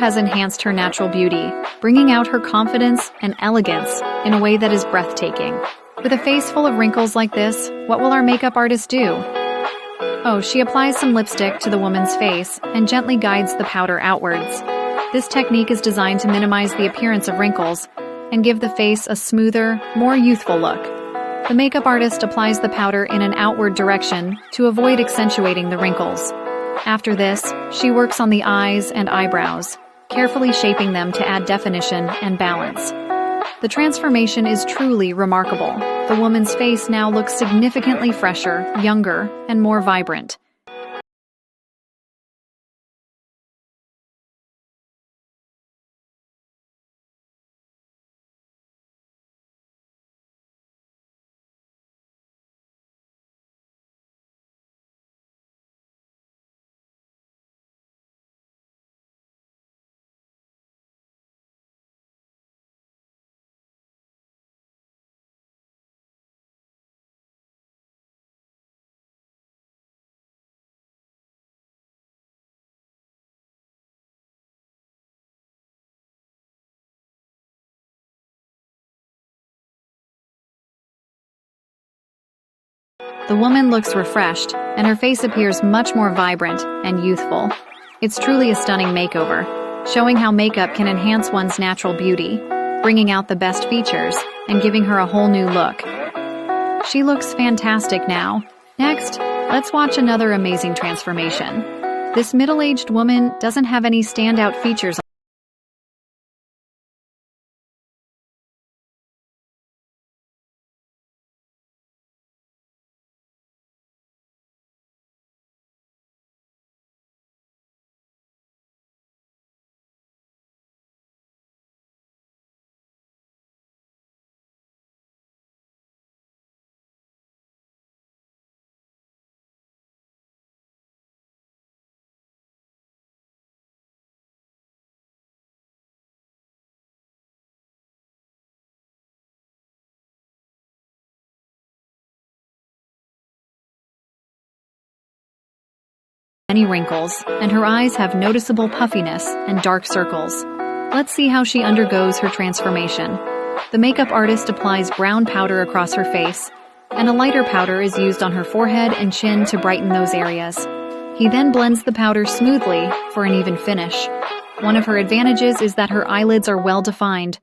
has enhanced her natural beauty, bringing out her confidence and elegance in a way that is breathtaking. With a face full of wrinkles like this, what will our makeup artist do? Oh, she applies some lipstick to the woman's face and gently guides the powder outwards. This technique is designed to minimize the appearance of wrinkles and give the face a smoother, more youthful look. The makeup artist applies the powder in an outward direction to avoid accentuating the wrinkles. After this, she works on the eyes and eyebrows, carefully shaping them to add definition and balance. The transformation is truly remarkable. The woman's face now looks significantly fresher, younger, and more vibrant. The woman looks refreshed, and her face appears much more vibrant and youthful. It's truly a stunning makeover, showing how makeup can enhance one's natural beauty, bringing out the best features and giving her a whole new look. She looks fantastic now. Next, let's watch another amazing transformation. This middle-aged woman doesn't have any standout features. Many wrinkles, and her eyes have noticeable puffiness and dark circles. Let's see how she undergoes her transformation. The makeup artist applies brown powder across her face, and a lighter powder is used on her forehead and chin to brighten those areas. He then blends the powder smoothly for an even finish. One of her advantages is that her eyelids are well defined,